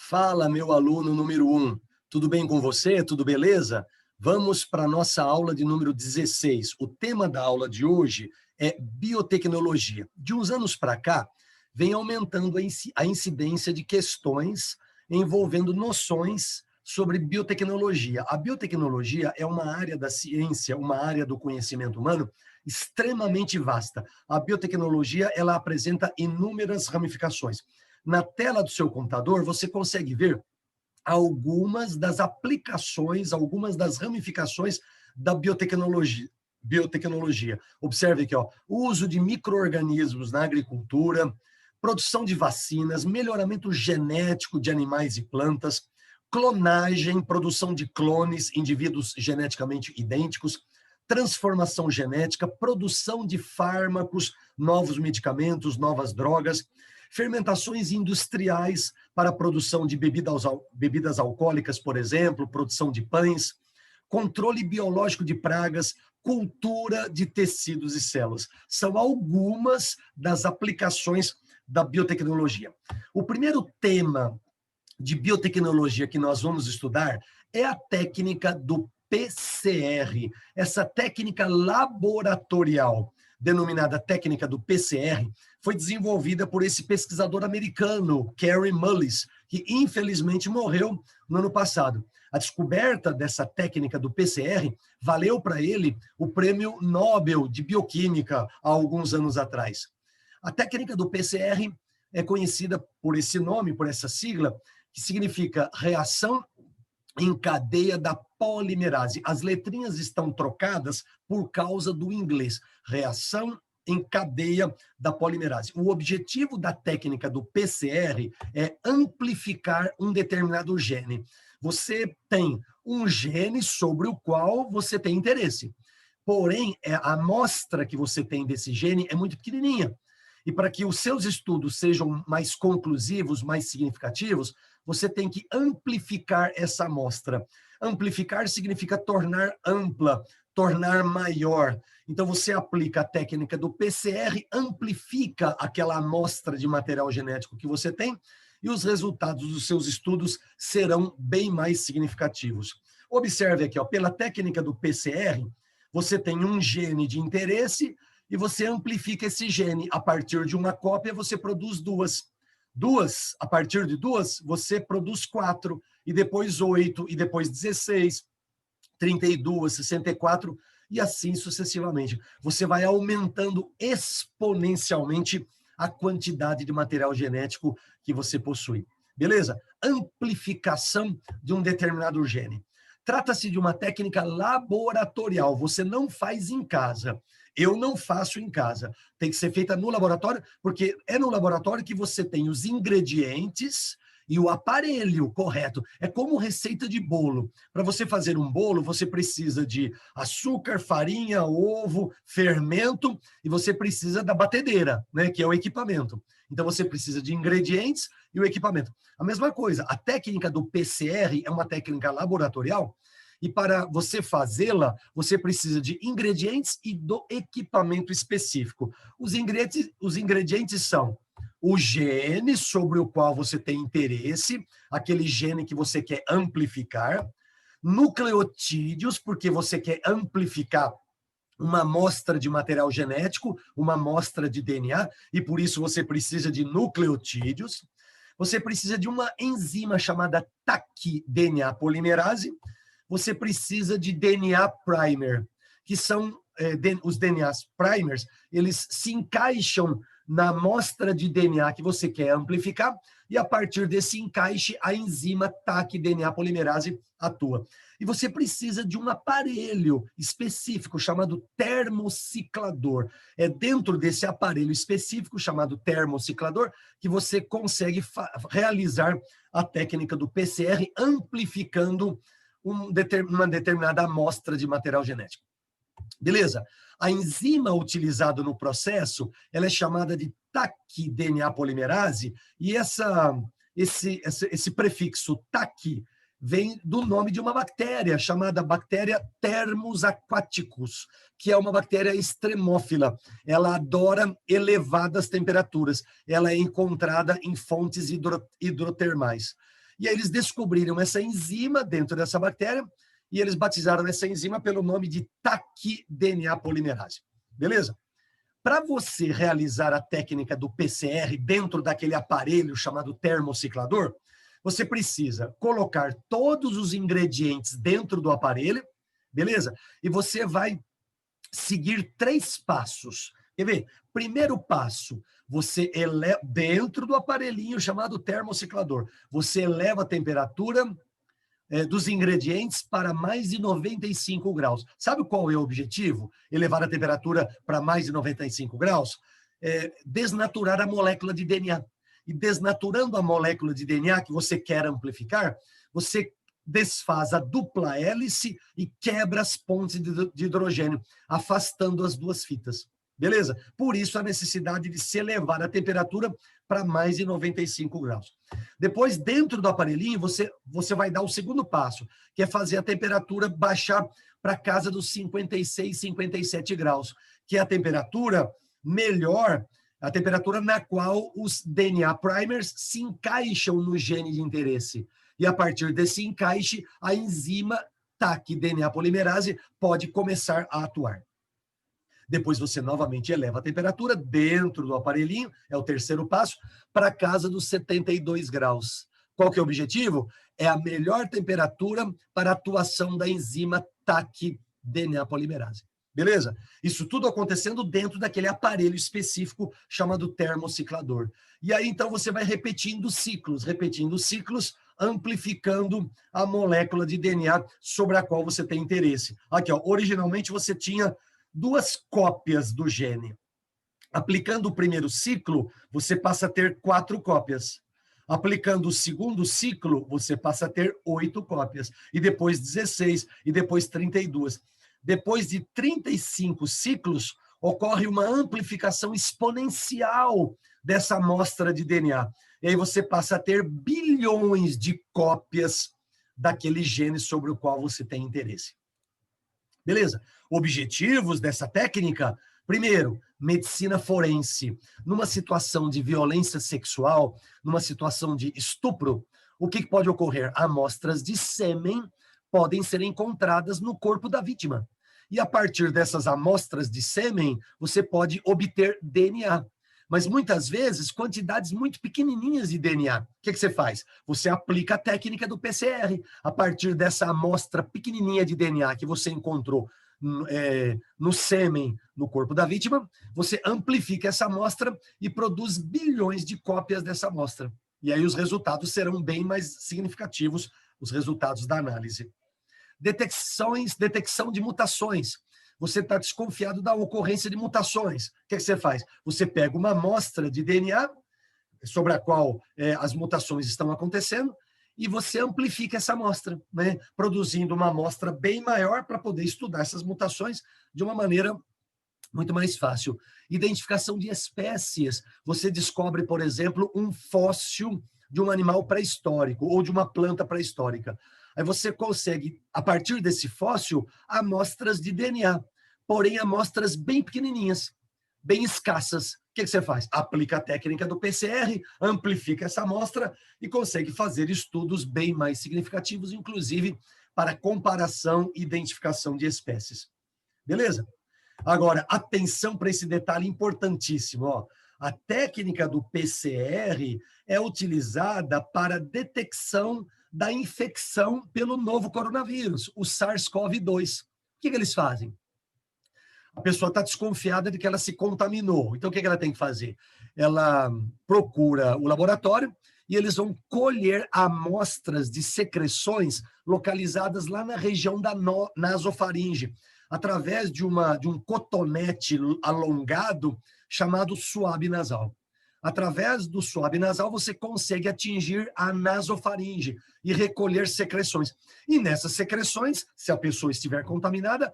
Fala, meu aluno número 1. Tudo bem com você? Tudo beleza? Vamos para a nossa aula de número 16. O tema da aula de hoje é biotecnologia. De uns anos para cá, vem aumentando a incidência de questões envolvendo noções sobre biotecnologia. A biotecnologia é uma área da ciência, uma área do conhecimento humano extremamente vasta. A biotecnologia, ela apresenta inúmeras ramificações. Na tela do seu computador, você consegue ver algumas das aplicações, algumas das ramificações da biotecnologia. Observe aqui, ó, o uso de micro-organismos na agricultura, produção de vacinas, melhoramento genético de animais e plantas, clonagem, produção de clones, indivíduos geneticamente idênticos, transformação genética, produção de fármacos, novos medicamentos, novas drogas, fermentações industriais para a produção de bebidas alcoólicas, por exemplo, produção de pães, controle biológico de pragas, cultura de tecidos e células. São algumas das aplicações da biotecnologia. O primeiro tema de biotecnologia que nós vamos estudar é a técnica do PCR, essa técnica laboratorial, denominada técnica do PCR, foi desenvolvida por esse pesquisador americano, Kary Mullis, que infelizmente morreu no ano passado. A descoberta dessa técnica do PCR valeu para ele o Prêmio Nobel de Bioquímica há alguns anos atrás. A técnica do PCR é conhecida por esse nome, por essa sigla, que significa reação em cadeia da polimerase. As letrinhas estão trocadas por causa do inglês. Reação em cadeia da polimerase. O objetivo da técnica do PCR é amplificar um determinado gene. Você tem um gene sobre o qual você tem interesse. Porém, a amostra que você tem desse gene é muito pequenininha. E para que os seus estudos sejam mais conclusivos, mais significativos, você tem que amplificar essa amostra. Amplificar significa tornar ampla, tornar maior. Então, você aplica a técnica do PCR, amplifica aquela amostra de material genético que você tem e os resultados dos seus estudos serão bem mais significativos. Observe aqui, ó, pela técnica do PCR, você tem um gene de interesse e você amplifica esse gene. A partir de uma cópia, você produz duas. A partir de duas, você produz 4, e depois 8, e depois 16, 32, 64, e assim sucessivamente. Você vai aumentando exponencialmente a quantidade de material genético que você possui. Beleza? Amplificação de um determinado gene. Trata-se de uma técnica laboratorial, você não faz em casa. Eu não faço em casa. Tem que ser feita no laboratório, porque é no laboratório que você tem os ingredientes e o aparelho correto. É como receita de bolo. Para você fazer um bolo, você precisa de açúcar, farinha, ovo, fermento, e você precisa da batedeira, né, que é o equipamento. Então, você precisa de ingredientes e o equipamento. A mesma coisa, a técnica do PCR é uma técnica laboratorial, e para você fazê-la, você precisa de ingredientes e do equipamento específico. Os ingredientes são o gene sobre o qual você tem interesse, aquele gene que você quer amplificar, nucleotídeos, porque você quer amplificar uma amostra de material genético, uma amostra de DNA, e por isso você precisa de nucleotídeos. Você precisa de uma enzima chamada taqui-DNA polimerase. Você precisa de DNA primer, que são os DNAs primers, eles se encaixam na amostra de DNA que você quer amplificar, e a partir desse encaixe, a enzima taqui-DNA polimerase atua. E você precisa de um aparelho específico chamado termociclador. É dentro desse aparelho específico chamado termociclador que você consegue realizar a técnica do PCR amplificando uma determinada amostra de material genético. Beleza? A enzima utilizada no processo, ela é chamada de taqui-DNA polimerase, e esse prefixo taqui vem do nome de uma bactéria chamada bactéria Thermus aquaticus, que é uma bactéria extremófila. Ela adora elevadas temperaturas. Ela é encontrada em fontes hidrotermais. E aí eles descobriram essa enzima dentro dessa bactéria e eles batizaram essa enzima pelo nome de taqui-DNA polimerase. Beleza? Para você realizar a técnica do PCR dentro daquele aparelho chamado termociclador, você precisa colocar todos os ingredientes dentro do aparelho, beleza? E você vai seguir 3 passos. Quer ver? Primeiro passo, você eleva dentro do aparelhinho chamado termociclador, você eleva a temperatura dos ingredientes para mais de 95 graus. Sabe qual é o objetivo? Elevar a temperatura para mais de 95 graus? Desnaturar a molécula de DNA. E desnaturando a molécula de DNA que você quer amplificar, você desfaz a dupla hélice e quebra as pontes de hidrogênio, afastando as 2 fitas. Beleza? Por isso a necessidade de se elevar a temperatura para mais de 95 graus. Depois, dentro do aparelhinho, você vai dar o segundo passo, que é fazer a temperatura baixar para casa dos 56, 57 graus, que é a temperatura melhor, a temperatura na qual os DNA primers se encaixam no gene de interesse. E a partir desse encaixe, a enzima taqui-DNA polimerase pode começar a atuar. Depois você novamente eleva a temperatura dentro do aparelhinho, é o terceiro passo, para casa dos 72 graus. Qual que é o objetivo? É a melhor temperatura para a atuação da enzima taqui-DNA polimerase. Beleza? Isso tudo acontecendo dentro daquele aparelho específico chamado termociclador. E aí, então, você vai repetindo ciclos, amplificando a molécula de DNA sobre a qual você tem interesse. Aqui, ó, originalmente você tinha 2 cópias do gene. Aplicando o primeiro ciclo, você passa a ter 4 cópias. Aplicando o segundo ciclo, você passa a ter 8 cópias. E depois 16, e depois 32. Depois de 35 ciclos, ocorre uma amplificação exponencial dessa amostra de DNA. E aí você passa a ter bilhões de cópias daquele gene sobre o qual você tem interesse. Beleza? Objetivos dessa técnica: primeiro, medicina forense. Numa situação de violência sexual, numa situação de estupro, o que pode ocorrer? Amostras de sêmen podem ser encontradas no corpo da vítima. E a partir dessas amostras de sêmen, você pode obter DNA. Mas muitas vezes, quantidades muito pequenininhas de DNA. O que você faz? Você aplica a técnica do PCR. A partir dessa amostra pequenininha de DNA que você encontrou no sêmen, no corpo da vítima, você amplifica essa amostra e produz bilhões de cópias dessa amostra. E aí os resultados serão bem mais significativos, os resultados da análise. Detecção de mutações. Você está desconfiado da ocorrência de mutações. O que você faz? Você pega uma amostra de DNA sobre a qual as mutações estão acontecendo e você amplifica essa amostra, né? Produzindo uma amostra bem maior para poder estudar essas mutações de uma maneira muito mais fácil. Identificação de espécies. Você descobre, por exemplo, um fóssil de um animal pré-histórico ou de uma planta pré-histórica. Aí você consegue, a partir desse fóssil, amostras de DNA, porém amostras bem pequenininhas, bem escassas. O que você faz? Aplica a técnica do PCR, amplifica essa amostra e consegue fazer estudos bem mais significativos, inclusive para comparação e identificação de espécies. Beleza? Agora, atenção para esse detalhe importantíssimo. Ó. A técnica do PCR é utilizada para detecção da infecção pelo novo coronavírus, o SARS-CoV-2. O que eles fazem? A pessoa está desconfiada de que ela se contaminou. Então, o que ela tem que fazer? Ela procura o laboratório e eles vão colher amostras de secreções localizadas lá na região da nasofaringe, através de um cotonete alongado chamado suave nasal. Através do suave nasal, você consegue atingir a nasofaringe e recolher secreções. E nessas secreções, se a pessoa estiver contaminada,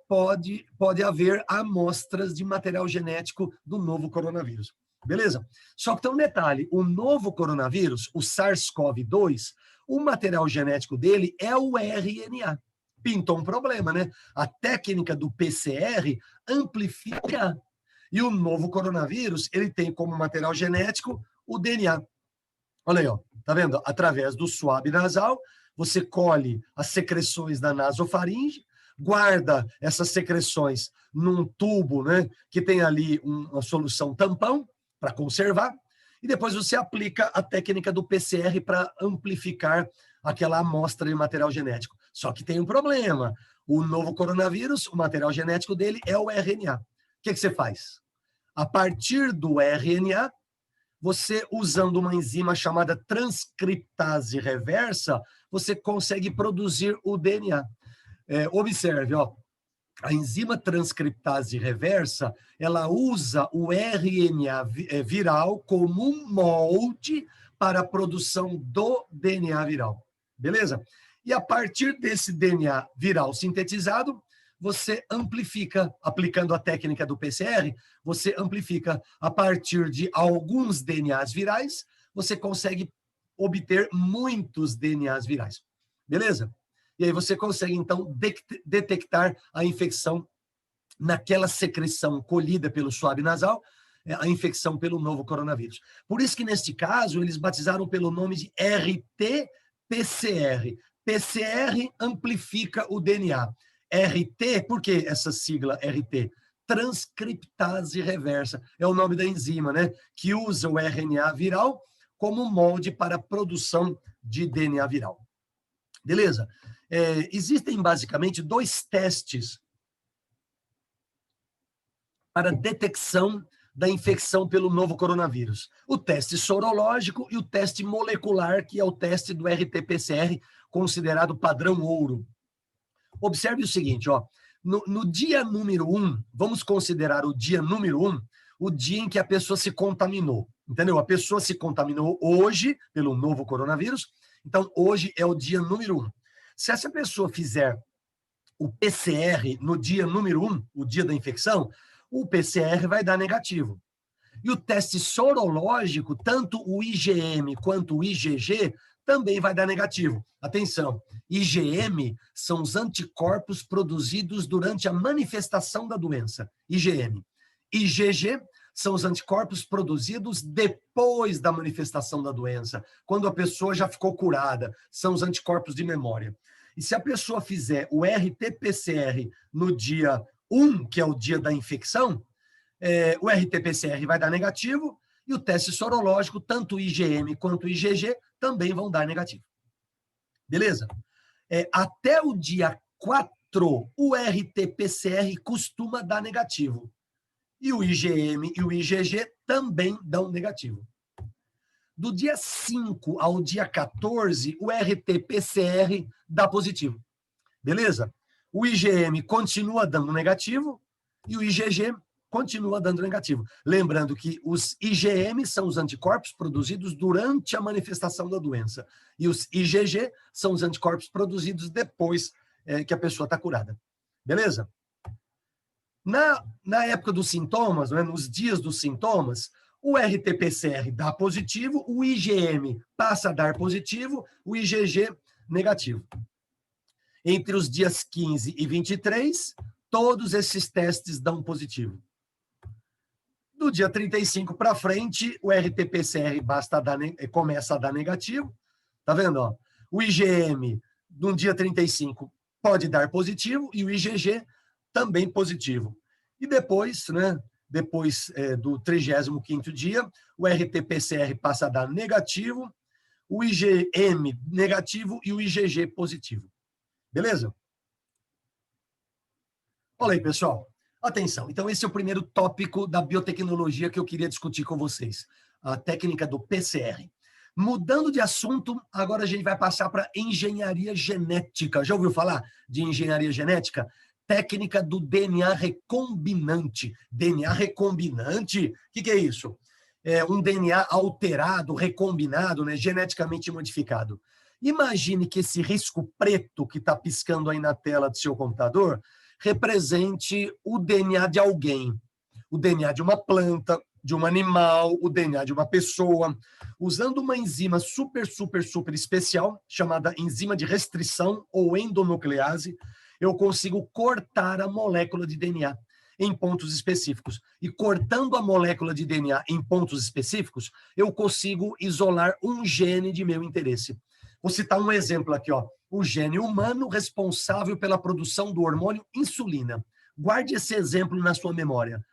pode haver amostras de material genético do novo coronavírus. Beleza? Só que tem um detalhe, o novo coronavírus, o SARS-CoV-2, o material genético dele é o RNA. Pintou um problema, né? A técnica do PCR amplifica. E o novo coronavírus, ele tem como material genético o DNA. Olha aí, ó, tá vendo? Através do suave nasal, você colhe as secreções da nasofaringe, guarda essas secreções num tubo, né, que tem ali uma solução tampão para conservar, e depois você aplica a técnica do PCR para amplificar aquela amostra de material genético. Só que tem um problema. O novo coronavírus, o material genético dele é o RNA. O que você faz? A partir do RNA, você, usando uma enzima chamada transcriptase reversa, você consegue produzir o DNA. Observe, ó, a enzima transcriptase reversa, ela usa o RNA viral como um molde para a produção do DNA viral. Beleza? E a partir desse DNA viral sintetizado, você amplifica, aplicando a técnica do PCR, você amplifica a partir de alguns DNAs virais, você consegue obter muitos DNAs virais. Beleza? E aí você consegue, então, detectar a infecção naquela secreção colhida pelo suave nasal, a infecção pelo novo coronavírus. Por isso que, neste caso, eles batizaram pelo nome de RT-PCR. PCR amplifica o DNA. RT, por que essa sigla RT? Transcriptase reversa. É o nome da enzima, né? Que usa o RNA viral como molde para a produção de DNA viral. Beleza? Existem basicamente dois testes para detecção da infecção pelo novo coronavírus. O teste sorológico e o teste molecular, que é o teste do RT-PCR, considerado padrão ouro. Observe o seguinte, ó, no dia número 1, vamos considerar o dia número 1, o dia em que a pessoa se contaminou, entendeu? A pessoa se contaminou hoje pelo novo coronavírus, então hoje é o dia número 1. Se essa pessoa fizer o PCR no dia número 1, o dia da infecção, o PCR vai dar negativo. E o teste sorológico, tanto o IgM quanto o IgG, também vai dar negativo. Atenção, IgM são os anticorpos produzidos durante a manifestação da doença, IgM. IgG são os anticorpos produzidos depois da manifestação da doença, quando a pessoa já ficou curada, são os anticorpos de memória. E se a pessoa fizer o RT-PCR no dia 1, que é o dia da infecção, o RT-PCR vai dar negativo e o teste sorológico, tanto o IgM quanto o IgG, também vão dar negativo. Beleza? Até o dia 4, o RT-PCR costuma dar negativo. E o IgM e o IgG também dão negativo. Do dia 5 ao dia 14, o RT-PCR dá positivo. Beleza? O IgM continua dando negativo e o IgG continua dando negativo. Lembrando que os IgM são os anticorpos produzidos durante a manifestação da doença e os IgG são os anticorpos produzidos depois que a pessoa está curada. Beleza? Na época dos sintomas, né, nos dias dos sintomas, o RT-PCR dá positivo, o IgM passa a dar positivo, o IgG negativo. Entre os dias 15 e 23, todos esses testes dão positivo. Do dia 35 para frente, o RT-PCR começa a dar negativo. Tá vendo? Ó? O IgM, no dia 35, pode dar positivo e o IgG também positivo. E depois, né, depois do 35º dia, o RT-PCR passa a dar negativo, o IgM negativo e o IgG positivo. Beleza? Olha aí, pessoal. Atenção. Então, esse é o primeiro tópico da biotecnologia que eu queria discutir com vocês. A técnica do PCR. Mudando de assunto, agora a gente vai passar para engenharia genética. Já ouviu falar de engenharia genética? Técnica do DNA recombinante. DNA recombinante? O que é isso? É um DNA alterado, recombinado, né, geneticamente modificado. Imagine que esse risco preto que está piscando aí na tela do seu computador represente o DNA de alguém. O DNA de uma planta, de um animal, o DNA de uma pessoa. Usando uma enzima super especial, chamada enzima de restrição ou endonuclease, eu consigo cortar a molécula de DNA. em pontos específicos. E cortando a molécula de DNA em pontos específicos, eu consigo isolar um gene de meu interesse. Vou citar um exemplo aqui, ó. O gene humano responsável pela produção do hormônio insulina. Guarde esse exemplo na sua memória.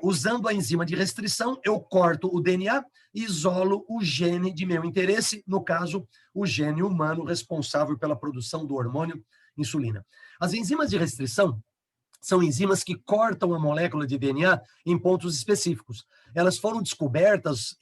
Usando a enzima de restrição, eu corto o DNA e isolo o gene de meu interesse, no caso, o gene humano responsável pela produção do hormônio insulina. As enzimas de restrição são enzimas que cortam a molécula de DNA em pontos específicos. Elas foram descobertas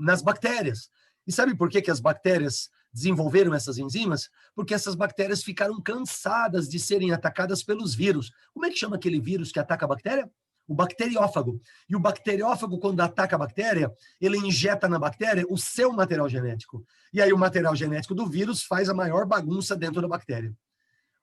nas bactérias. E sabe por que as bactérias desenvolveram essas enzimas? Porque essas bactérias ficaram cansadas de serem atacadas pelos vírus. Como é que chama aquele vírus que ataca a bactéria? O bacteriófago. E o bacteriófago, quando ataca a bactéria, ele injeta na bactéria o seu material genético. E aí o material genético do vírus faz a maior bagunça dentro da bactéria.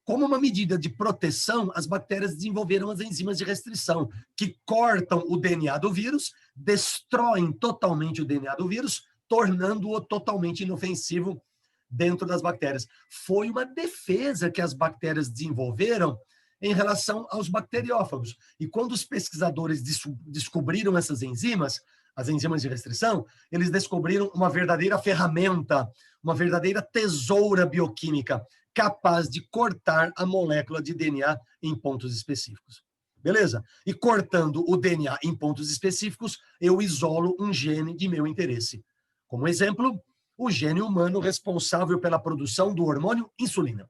Como uma medida de proteção, as bactérias desenvolveram as enzimas de restrição, que cortam o DNA do vírus, destroem totalmente o DNA do vírus, tornando-o totalmente inofensivo dentro das bactérias. Foi uma defesa que as bactérias desenvolveram em relação aos bacteriófagos. E quando os pesquisadores descobriram essas enzimas, as enzimas de restrição, eles descobriram uma verdadeira ferramenta, uma verdadeira tesoura bioquímica, capaz de cortar a molécula de DNA em pontos específicos. Beleza? E cortando o DNA em pontos específicos, eu isolo um gene de meu interesse. Como exemplo, o gene humano responsável pela produção do hormônio insulina.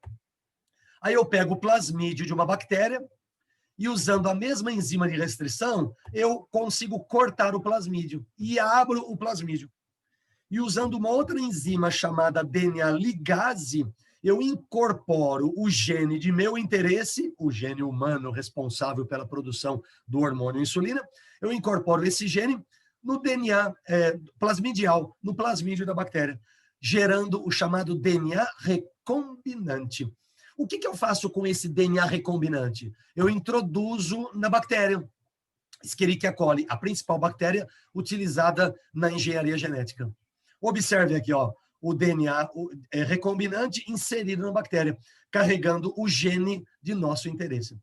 Aí eu pego o plasmídio de uma bactéria e, usando a mesma enzima de restrição, eu consigo cortar o plasmídio e abro o plasmídio. E usando uma outra enzima chamada DNA ligase, eu incorporo o gene de meu interesse, o gene humano responsável pela produção do hormônio insulina, eu incorporo esse gene no DNA plasmidial, no plasmídio da bactéria, gerando o chamado DNA recombinante. O que eu faço com esse DNA recombinante? Eu introduzo na bactéria, Escherichia coli, a principal bactéria utilizada na engenharia genética. Observe aqui, ó, o DNA recombinante inserido na bactéria, carregando o gene de nosso interesse.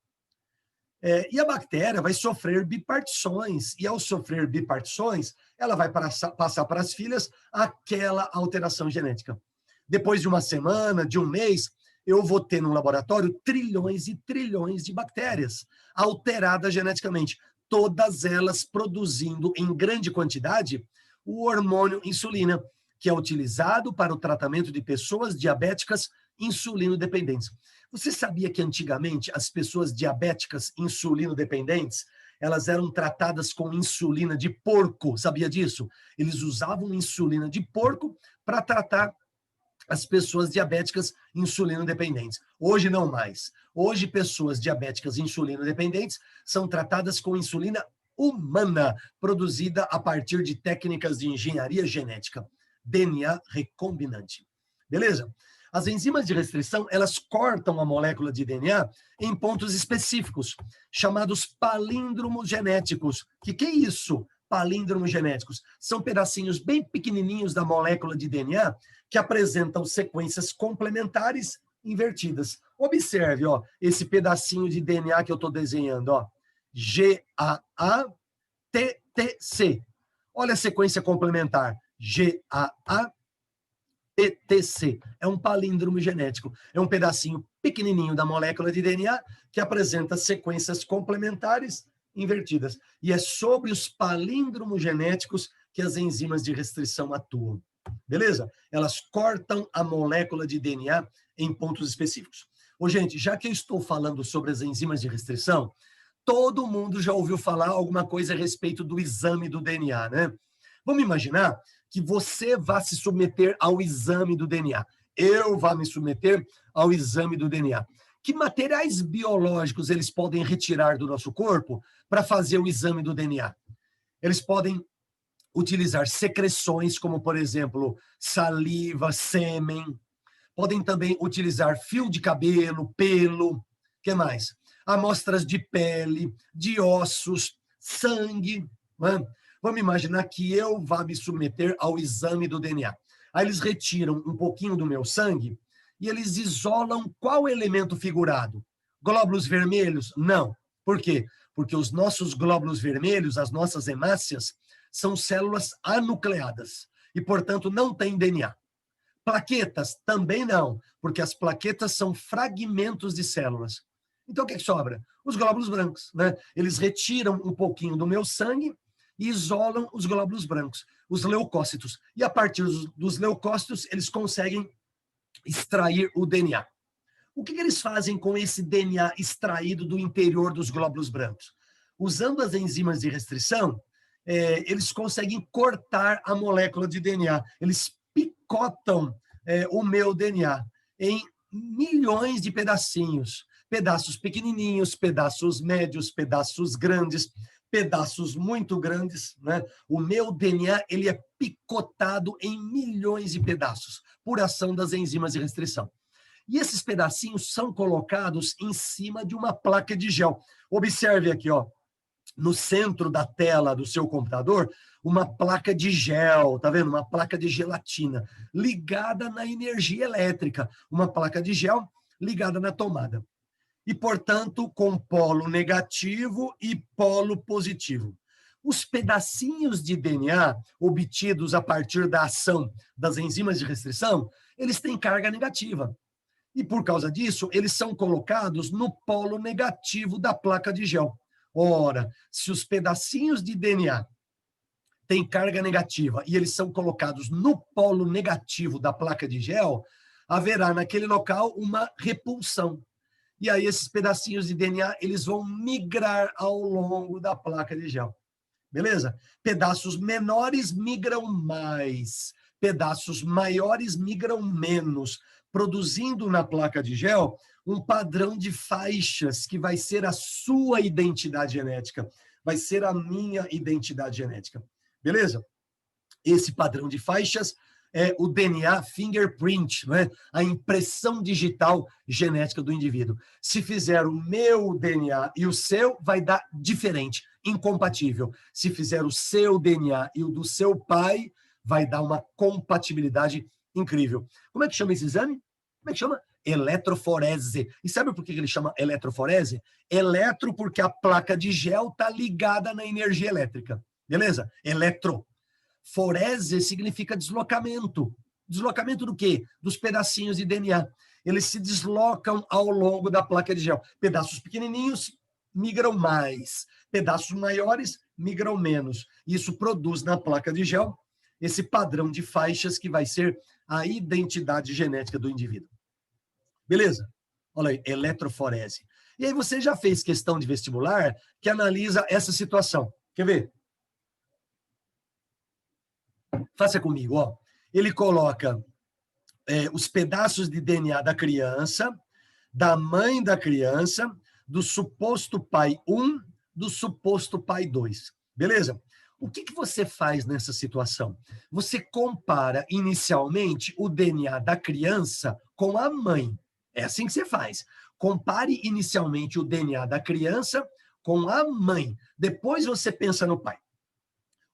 E a bactéria vai sofrer bipartições, e ao sofrer bipartições, ela vai passar para as filhas aquela alteração genética. Depois de uma semana, de um mês, eu vou ter no laboratório trilhões e trilhões de bactérias alteradas geneticamente, todas elas produzindo em grande quantidade o hormônio insulina, que é utilizado para o tratamento de pessoas diabéticas insulino-dependentes. Você sabia que antigamente as pessoas diabéticas insulino-dependentes, elas eram tratadas com insulina de porco? Sabia disso? Eles usavam insulina de porco para tratar as pessoas diabéticas insulino-dependentes. Hoje não mais. Hoje pessoas diabéticas insulino-dependentes são tratadas com insulina humana, produzida a partir de técnicas de engenharia genética. DNA recombinante. Beleza? As enzimas de restrição, elas cortam a molécula de DNA em pontos específicos, chamados palíndromos genéticos. Que é isso? Palíndromos genéticos. São pedacinhos bem pequenininhos da molécula de DNA que apresentam sequências complementares invertidas. Observe, ó, esse pedacinho de DNA que eu estou desenhando, ó. GAA-TTC. Olha a sequência complementar. GAA-TTC. É um palíndromo genético. É um pedacinho pequenininho da molécula de DNA que apresenta sequências complementares invertidas. E é sobre os palíndromos genéticos que as enzimas de restrição atuam. Beleza? Elas cortam a molécula de DNA em pontos específicos. Ô, gente, já que eu estou falando sobre as enzimas de restrição, todo mundo já ouviu falar alguma coisa a respeito do exame do DNA, né? Vamos imaginar que você vá se submeter ao exame do DNA. Eu vá me submeter ao exame do DNA. Que materiais biológicos eles podem retirar do nosso corpo para fazer o exame do DNA? Eles podem utilizar secreções, como, por exemplo, saliva, sêmen. Podem também utilizar fio de cabelo, pelo. O que mais? Amostras de pele, de ossos, sangue. Né? Vamos imaginar que eu vá me submeter ao exame do DNA. Aí eles retiram um pouquinho do meu sangue e eles isolam qual elemento figurado? Glóbulos vermelhos? Não. Por quê? porque os nossos glóbulos vermelhos, as nossas hemácias, são células anucleadas e, portanto, não têm DNA. Plaquetas também não, porque as plaquetas são fragmentos de células. Então, o que sobra? Os glóbulos brancos, né? Eles retiram um pouquinho do meu sangue e isolam os glóbulos brancos, os leucócitos. E a partir dos leucócitos, eles conseguem extrair o DNA. O que eles fazem com esse DNA extraído do interior dos glóbulos brancos? Usando as enzimas de restrição, eles conseguem cortar a molécula de DNA. Eles picotam o meu DNA em milhões de pedacinhos. Pedaços pequenininhos, pedaços médios, pedaços grandes, pedaços muito grandes, né? O meu DNA, ele é picotado em milhões de pedaços por ação das enzimas de restrição. E esses pedacinhos são colocados em cima de uma placa de gel. Observe aqui, ó, no centro da tela do seu computador, uma placa de gel, tá vendo? Uma placa de gelatina ligada na energia elétrica, uma placa de gel ligada na tomada. E, portanto, com polo negativo e polo positivo. Os pedacinhos de DNA obtidos a partir da ação das enzimas de restrição, eles têm carga negativa. E, por causa disso, eles são colocados no polo negativo da placa de gel. Ora, se os pedacinhos de DNA têm carga negativa e eles são colocados no polo negativo da placa de gel, haverá naquele local uma repulsão. E aí esses pedacinhos de DNA, eles vão migrar ao longo da placa de gel. Beleza? Pedaços menores migram mais, pedaços maiores migram menos, produzindo na placa de gel um padrão de faixas que vai ser a sua identidade genética, vai ser a minha identidade genética. Beleza? Esse padrão de faixas é o DNA fingerprint, né? A impressão digital genética do indivíduo. Se fizer o meu DNA e o seu, vai dar diferente, incompatível. Se fizer o seu DNA e o do seu pai, vai dar uma compatibilidade incrível. Como é que chama esse exame? Como é que chama? Eletroforese. E sabe por que ele chama eletroforese? Eletro porque a placa de gel está ligada na energia elétrica. Beleza? Eletro. Forese significa deslocamento. Deslocamento do quê? Dos pedacinhos de DNA. Eles se deslocam ao longo da placa de gel. Pedaços pequenininhos migram mais. Pedaços maiores migram menos. Isso produz na placa de gel esse padrão de faixas que vai ser a identidade genética do indivíduo. Beleza? Olha aí, eletroforese. E aí você já fez questão de vestibular que analisa essa situação. Quer ver? Faça comigo, ó. Ele coloca os pedaços de DNA da criança, da mãe da criança, do suposto pai 1, do suposto pai 2. Beleza? O que você faz nessa situação? Você compara inicialmente o DNA da criança com a mãe. É assim que você faz. Compare inicialmente o DNA da criança com a mãe. Depois você pensa no pai.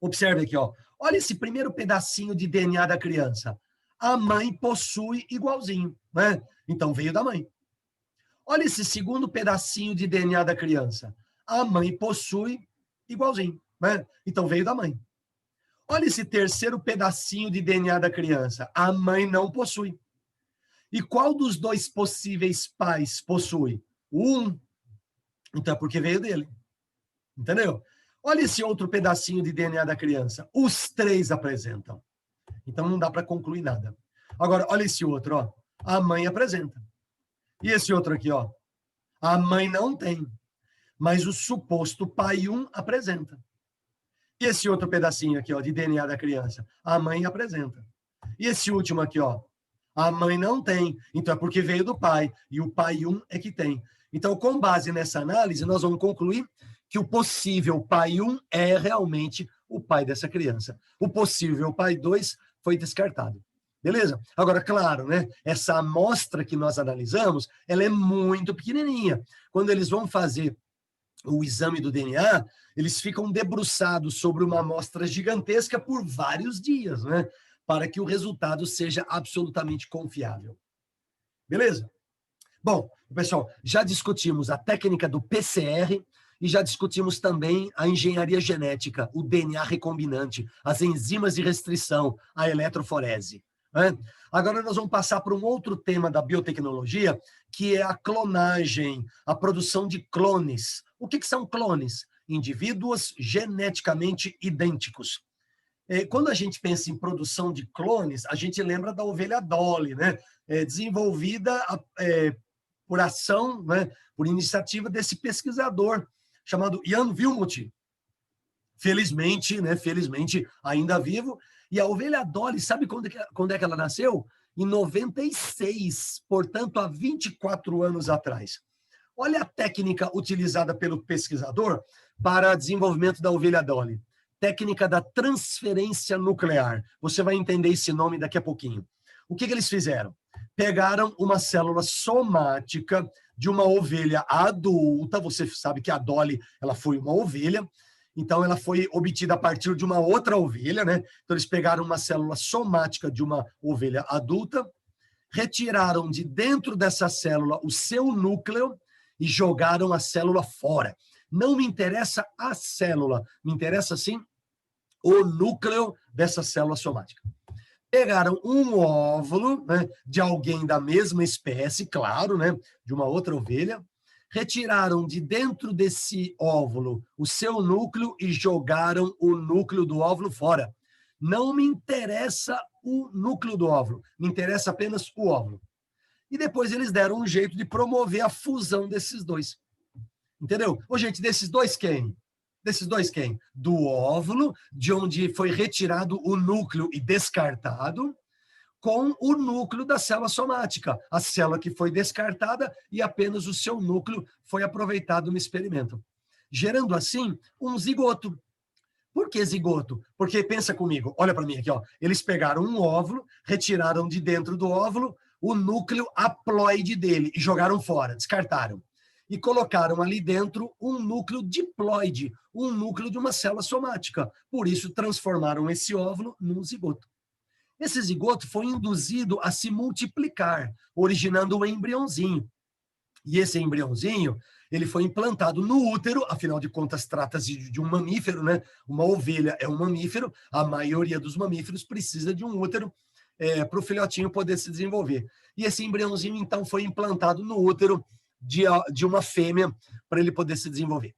Observe aqui, ó. Olha esse primeiro pedacinho de DNA da criança. A mãe possui igualzinho, né? Então veio da mãe. Olha esse segundo pedacinho de DNA da criança. A mãe possui igualzinho, né? Então veio da mãe. Olha esse terceiro pedacinho de DNA da criança. A mãe não possui. E qual dos dois possíveis pais possui? Um. Então é porque veio dele. Entendeu? Olha esse outro pedacinho de DNA da criança. Os três apresentam. Então não dá para concluir nada. Agora, olha esse outro, ó. A mãe apresenta. E esse outro aqui, ó. A mãe não tem. Mas o suposto pai 1 apresenta. E esse outro pedacinho aqui, ó, de DNA da criança. A mãe apresenta. E esse último aqui, ó. A mãe não tem. Então é porque veio do pai. E o pai 1 é que tem. Então, com base nessa análise, nós vamos concluir que o possível pai 1 é realmente o pai dessa criança. O possível pai 2 foi descartado. Beleza? Agora, claro, né? Essa amostra que nós analisamos, ela é muito pequenininha. Quando eles vão fazer o exame do DNA, eles ficam debruçados sobre uma amostra gigantesca por vários dias, né? Para que o resultado seja absolutamente confiável. Beleza? Bom, pessoal, já discutimos a técnica do PCR E já discutimos também a engenharia genética, o DNA recombinante, as enzimas de restrição, a eletroforese. Né? Agora nós vamos passar para um outro tema da biotecnologia, que é a clonagem, a produção de clones. O que são clones? Indivíduos geneticamente idênticos. Quando a gente pensa em produção de clones, a gente lembra da ovelha Dolly, né? Desenvolvida por ação, né? Por iniciativa desse pesquisador chamado Ian Wilmot, felizmente, né? Felizmente ainda vivo. E a ovelha Dolly, sabe quando é que ela nasceu? Em 96, portanto, há 24 anos atrás. Olha a técnica utilizada pelo pesquisador para desenvolvimento da ovelha Dolly. Técnica da transferência nuclear. Você vai entender esse nome daqui a pouquinho. O que eles fizeram? Pegaram uma célula somática de uma ovelha adulta. Você sabe que a Dolly ela foi uma ovelha, então ela foi obtida a partir de uma outra ovelha, né? Então eles pegaram uma célula somática de uma ovelha adulta, retiraram de dentro dessa célula o seu núcleo e jogaram a célula fora. Não me interessa a célula, me interessa sim o núcleo dessa célula somática. Pegaram um óvulo, né, de alguém da mesma espécie, claro, né, de uma outra ovelha, retiraram de dentro desse óvulo o seu núcleo e jogaram o núcleo do óvulo fora. Não me interessa o núcleo do óvulo, me interessa apenas o óvulo. E depois eles deram um jeito de promover a fusão desses dois. Entendeu? Ô, gente, desses dois quem? Desses dois quem? Do óvulo, de onde foi retirado o núcleo e descartado, com o núcleo da célula somática, a célula que foi descartada e apenas o seu núcleo foi aproveitado no experimento, gerando assim um zigoto. Por que zigoto? Porque pensa comigo, olha para mim aqui, ó. Eles pegaram um óvulo, retiraram de dentro do óvulo o núcleo haploide dele e jogaram fora, descartaram. E colocaram ali dentro um núcleo diploide, um núcleo de uma célula somática. Por isso transformaram esse óvulo num zigoto. Esse zigoto foi induzido a se multiplicar, originando um embriãozinho. E esse embriãozinho, ele foi implantado no útero, afinal de contas trata-se de um mamífero, né? Uma ovelha é um mamífero, a maioria dos mamíferos precisa de um útero para o filhotinho poder se desenvolver. E esse embriãozinho, então, foi implantado no útero de uma fêmea para ele poder se desenvolver.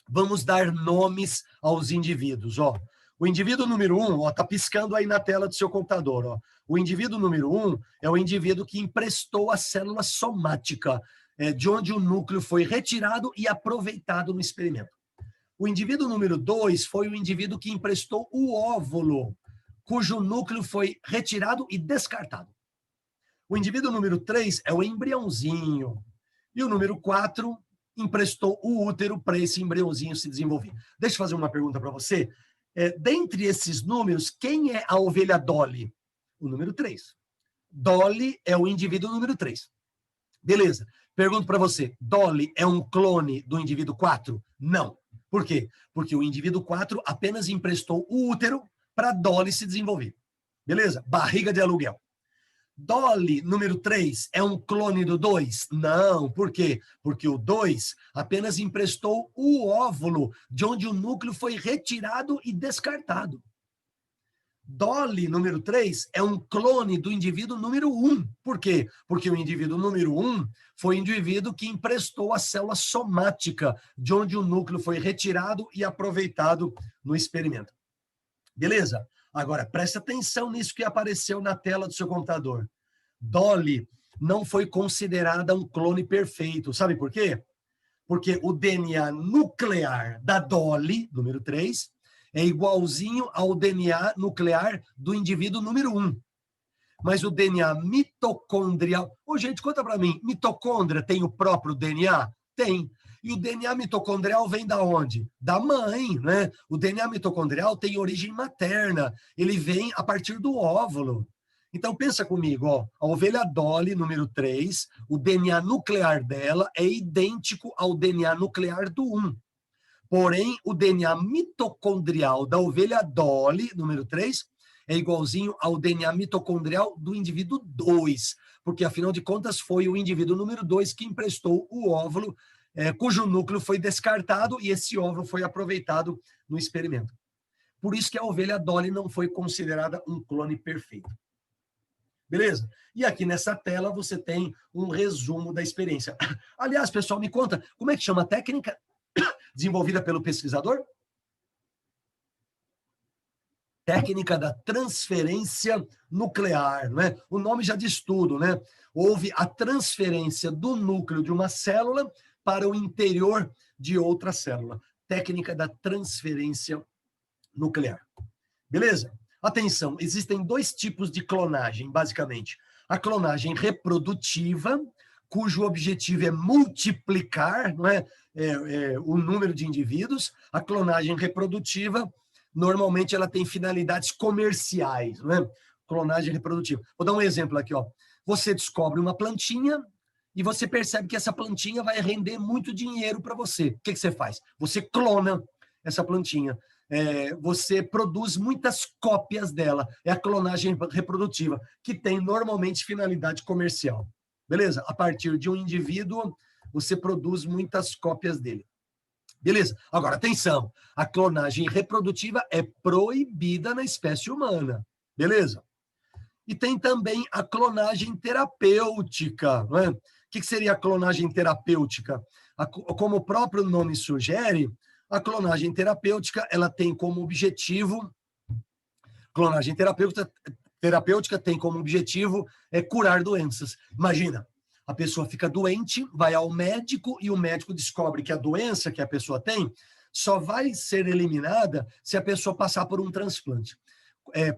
Vamos dar nomes aos indivíduos, ó. O indivíduo número 1, ó, tá piscando aí na tela do seu computador, ó. O indivíduo número 1 é o indivíduo que emprestou a célula somática, de onde o núcleo foi retirado e aproveitado no experimento. O indivíduo número 2 foi o indivíduo que emprestou o óvulo, cujo núcleo foi retirado e descartado. O indivíduo número 3 é o embriãozinho. E o número 4 emprestou o útero para esse embriãozinho se desenvolver. Deixa eu fazer uma pergunta para você. Dentre esses números, quem é a ovelha Dolly? O número 3. Dolly é o indivíduo número 3. Beleza. Pergunto para você, Dolly é um clone do indivíduo 4? Não. Por quê? Porque o indivíduo 4 apenas emprestou o útero para Dolly se desenvolver. Beleza? Barriga de aluguel. Dolly, número 3, é um clone do 2? Não. Por quê? Porque o 2 apenas emprestou o óvulo, de onde o núcleo foi retirado e descartado. Dolly, número 3, é um clone do indivíduo número 1. Por quê? Porque o indivíduo número 1 foi o indivíduo que emprestou a célula somática, de onde o núcleo foi retirado e aproveitado no experimento. Beleza? Agora, presta atenção nisso que apareceu na tela do seu computador. Dolly não foi considerada um clone perfeito. Sabe por quê? Porque o DNA nuclear da Dolly, número 3, é igualzinho ao DNA nuclear do indivíduo número 1. Mas o DNA mitocondrial... Ô, gente, conta para mim, mitocôndria tem o próprio DNA? Tem. E o DNA mitocondrial vem da onde? Da mãe, né? O DNA mitocondrial tem origem materna. Ele vem a partir do óvulo. Então, pensa comigo, ó, a ovelha Dolly, número 3, o DNA nuclear dela é idêntico ao DNA nuclear do 1. Porém, o DNA mitocondrial da ovelha Dolly, número 3, é igualzinho ao DNA mitocondrial do indivíduo 2, porque, afinal de contas, foi o indivíduo número 2 que emprestou o óvulo cujo núcleo foi descartado e esse óvulo foi aproveitado no experimento. Por isso que a ovelha Dolly não foi considerada um clone perfeito. Beleza? E aqui nessa tela você tem um resumo da experiência. Aliás, pessoal, me conta, como é que chama a técnica desenvolvida pelo pesquisador? Técnica da transferência nuclear, né? O nome já diz tudo, né? Houve a transferência do núcleo de uma célula para o interior de outra célula. Técnica da transferência nuclear. Beleza? Atenção, existem dois tipos de clonagem, basicamente. A clonagem reprodutiva, cujo objetivo é multiplicar, não é? O número de indivíduos. A clonagem reprodutiva, normalmente, ela tem finalidades comerciais, não é? Clonagem reprodutiva. Vou dar um exemplo aqui, ó. Você descobre uma plantinha e você percebe que essa plantinha vai render muito dinheiro para você. O que você faz? Você clona essa plantinha. Você produz muitas cópias dela. É a clonagem reprodutiva, que tem normalmente finalidade comercial. Beleza? A partir de um indivíduo, você produz muitas cópias dele. Beleza? Agora, atenção. A clonagem reprodutiva é proibida na espécie humana. Beleza? E tem também a clonagem terapêutica. Não é? O que seria a clonagem terapêutica? Como o próprio nome sugere, a clonagem terapêutica, ela tem como objetivo, clonagem terapêutica tem como objetivo curar doenças. Imagina, a pessoa fica doente, vai ao médico e o médico descobre que a doença que a pessoa tem só vai ser eliminada se a pessoa passar por um transplante.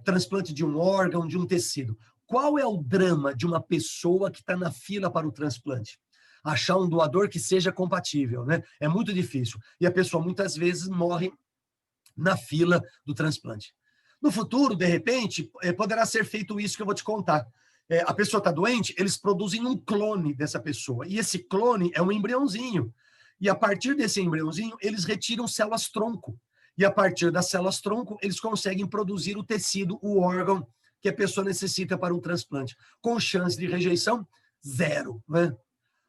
Transplante de um órgão, de um tecido. Qual é o drama de uma pessoa que está na fila para o transplante? Achar um doador que seja compatível, né? É muito difícil. E a pessoa, muitas vezes, morre na fila do transplante. No futuro, de repente, poderá ser feito isso que eu vou te contar. A pessoa está doente, eles produzem um clone dessa pessoa. E esse clone é um embriãozinho. E a partir desse embriãozinho, eles retiram células-tronco. E a partir das células-tronco, eles conseguem produzir o tecido, o órgão que a pessoa necessita para um transplante. Com chance de rejeição, 0, né?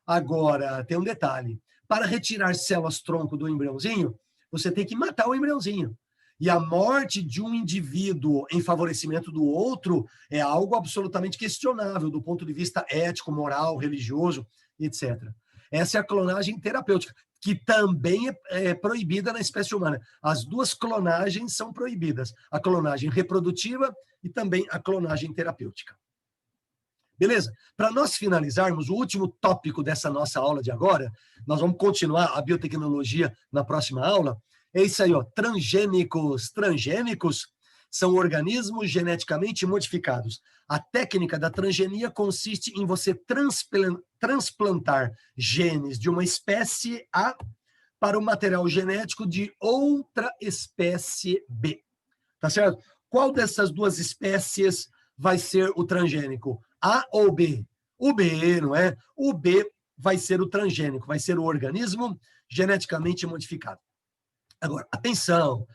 Agora, tem um detalhe. Para retirar células-tronco do embriãozinho, você tem que matar o embriãozinho. E a morte de um indivíduo em favorecimento do outro é algo absolutamente questionável do ponto de vista ético, moral, religioso, etc. Essa é a clonagem terapêutica, que também é proibida na espécie humana. As duas clonagens são proibidas. A clonagem reprodutiva e também a clonagem terapêutica. Beleza? Para nós finalizarmos, o último tópico dessa nossa aula de agora, nós vamos continuar a biotecnologia na próxima aula, é isso aí, ó, transgênicos. Transgênicos são organismos geneticamente modificados. A técnica da transgenia consiste em você transplantar genes de uma espécie A para o material genético de outra espécie B. Tá certo? Qual dessas duas espécies vai ser o transgênico? A ou B? O B, não é? O B vai ser o transgênico, vai ser o organismo geneticamente modificado. Agora, atenção,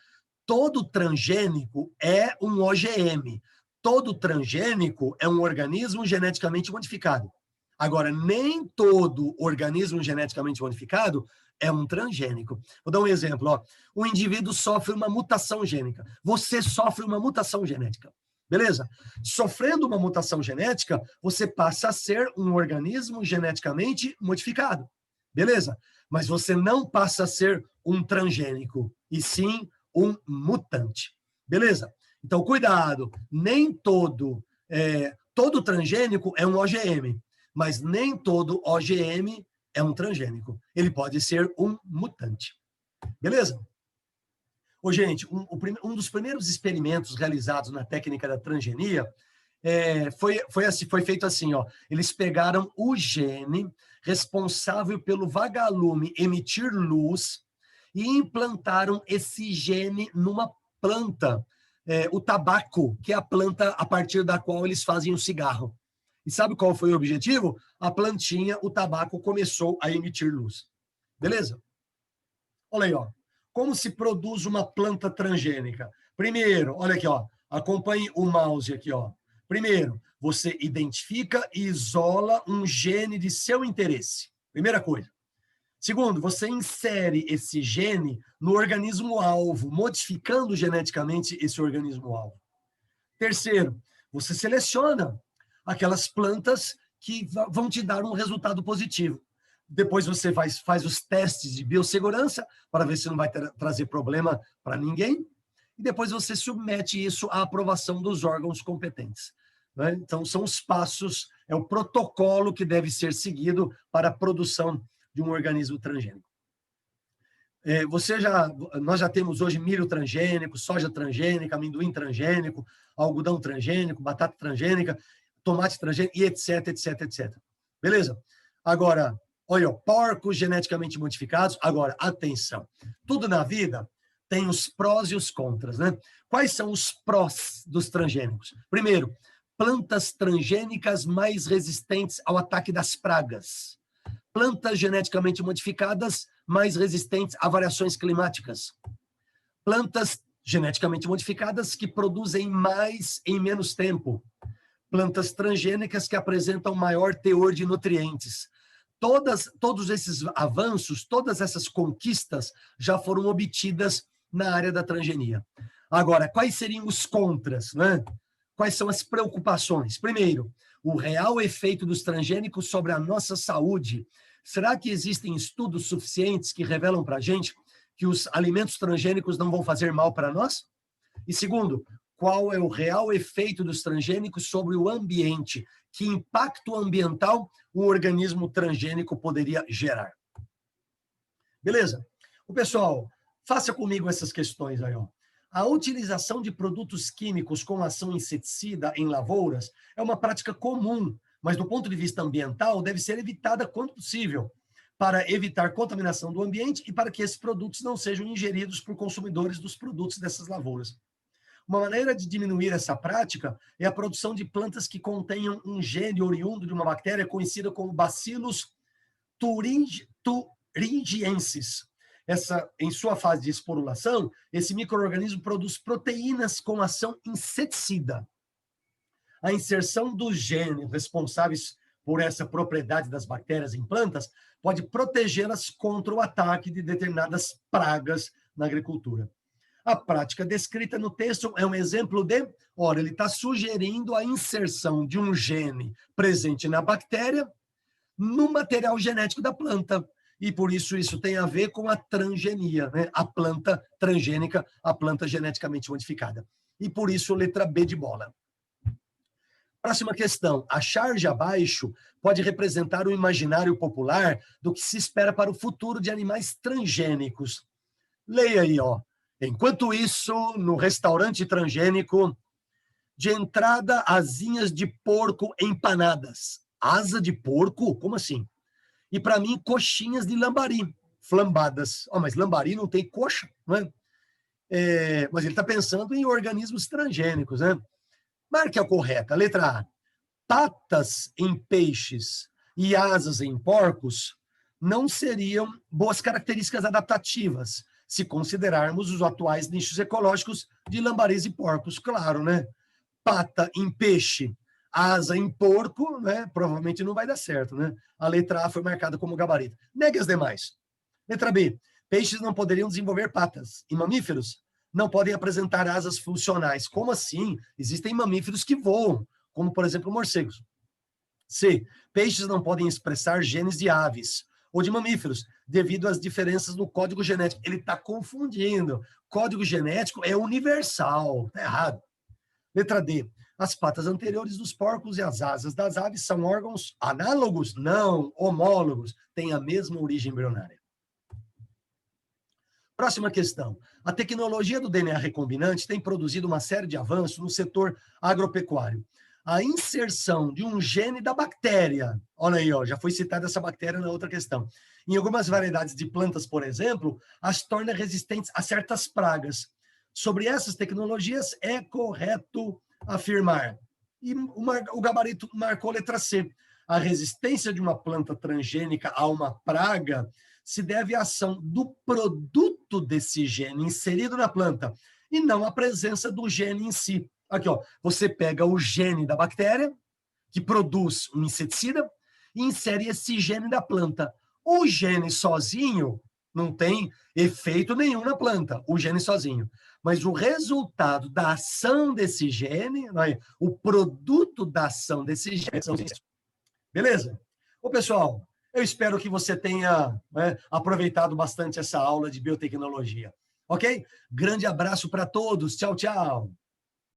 todo transgênico é um OGM. Todo transgênico é um organismo geneticamente modificado. Agora, nem todo organismo geneticamente modificado é um transgênico. Vou dar um exemplo. Ó. O indivíduo sofre uma mutação gênica. Você sofre uma mutação genética. Beleza? Sofrendo uma mutação genética, você passa a ser um organismo geneticamente modificado. Beleza? Mas você não passa a ser um transgênico, e sim um mutante. Beleza? Então, cuidado. Nem todo transgênico é um OGM, mas nem todo OGM é um transgênico. Ele pode ser um mutante. Beleza? Ô, gente, um dos primeiros experimentos realizados na técnica da transgenia foi feito assim, ó. Eles pegaram o gene responsável pelo vagalume emitir luz e implantaram esse gene numa planta, o tabaco, que é a planta a partir da qual eles fazem o cigarro. E sabe qual foi o objetivo? A plantinha, o tabaco, começou a emitir luz. Beleza? Olha aí, ó. Como se produz uma planta transgênica? Primeiro, olha aqui, ó. Acompanhe o mouse aqui, ó. Primeiro, você identifica e isola um gene de seu interesse. Primeira coisa. Segundo, você insere esse gene no organismo-alvo, modificando geneticamente esse organismo-alvo. Terceiro, você seleciona aquelas plantas que vão te dar um resultado positivo. Depois você faz os testes de biossegurança para ver se não vai trazer problema para ninguém. E depois você submete isso à aprovação dos órgãos competentes. Né? Então, são os passos, é o protocolo que deve ser seguido para a produção de um organismo transgênico. Nós já temos hoje milho transgênico, soja transgênica, amendoim transgênico, algodão transgênico, batata transgênica, tomate transgênico, e etc, etc, etc. Beleza? Agora, olha, porcos geneticamente modificados. Agora, atenção, tudo na vida tem os prós e os contras, né? Quais são os prós dos transgênicos? Primeiro, plantas transgênicas mais resistentes ao ataque das pragas. Plantas geneticamente modificadas mais resistentes a variações climáticas. Plantas geneticamente modificadas que produzem mais em menos tempo. Plantas transgênicas que apresentam maior teor de nutrientes. Todos esses avanços, todas essas conquistas já foram obtidas na área da transgenia. Agora, quais seriam os contras, né? Quais são as preocupações? Primeiro, o real efeito dos transgênicos sobre a nossa saúde. Será que existem estudos suficientes que revelam para a gente que os alimentos transgênicos não vão fazer mal para nós? E segundo, qual é o real efeito dos transgênicos sobre o ambiente? Que impacto ambiental um organismo transgênico poderia gerar? Beleza? O pessoal, faça comigo essas questões aí, ó. A utilização de produtos químicos com ação inseticida em lavouras é uma prática comum, mas do ponto de vista ambiental deve ser evitada quanto possível, para evitar contaminação do ambiente e para que esses produtos não sejam ingeridos por consumidores dos produtos dessas lavouras. Uma maneira de diminuir essa prática é a produção de plantas que contenham um gene oriundo de uma bactéria conhecida como Bacillus thuringiensis. Em sua fase de esporulação, esse micro-organismo produz proteínas com ação inseticida. A inserção dos genes responsáveis por essa propriedade das bactérias em plantas pode protegê-las contra o ataque de determinadas pragas na agricultura. A prática descrita no texto é um exemplo de, ora, ele está sugerindo a inserção de um gene presente na bactéria no material genético da planta. E por isso tem a ver com a transgenia, né? A planta transgênica, a planta geneticamente modificada. E por isso, letra B de bola. Próxima questão. A charge abaixo pode representar o imaginário popular do que se espera para o futuro de animais transgênicos. Leia aí, ó. Enquanto isso, no restaurante transgênico, de entrada, asinhas de porco empanadas. Asa de porco? Como assim? E para mim, coxinhas de lambari, flambadas. Oh, mas lambari não tem coxa, não é? Mas ele está pensando em organismos transgênicos, né? Marque a correta. Letra A. Patas em peixes e asas em porcos não seriam boas características adaptativas, se considerarmos os atuais nichos ecológicos de lambaris e porcos, claro, né? Pata em peixe, asa em porco, né? Provavelmente não vai dar certo, né? A letra A foi marcada como gabarito. Negue as demais. Letra B. Peixes não poderiam desenvolver patas. E mamíferos não podem apresentar asas funcionais. Como assim? Existem mamíferos que voam, como, por exemplo, morcegos. C. Peixes não podem expressar genes de aves ou de mamíferos, devido às diferenças no código genético. Ele está confundindo. Código genético é universal. Está errado. Letra D. As patas anteriores dos porcos e as asas das aves são órgãos análogos? Não, homólogos. Têm a mesma origem embrionária. Próxima questão. A tecnologia do DNA recombinante tem produzido uma série de avanços no setor agropecuário. A inserção de um gene da bactéria, olha aí, ó, já foi citada essa bactéria na outra questão. Em algumas variedades de plantas, por exemplo, as torna resistentes a certas pragas. Sobre essas tecnologias, é correto afirmar. E o gabarito marcou a letra C. A resistência de uma planta transgênica a uma praga se deve à ação do produto desse gene inserido na planta e não à presença do gene em si. Aqui, ó, você pega o gene da bactéria, que produz um inseticida, e insere esse gene da planta. O gene sozinho não tem efeito nenhum na planta, o gene sozinho. Mas o resultado da ação desse gene, né, o produto da ação desse gene, são os insetos. Beleza? Ô, pessoal, eu espero que você tenha, né, aproveitado bastante essa aula de biotecnologia. Ok? Grande abraço para todos. Tchau, tchau.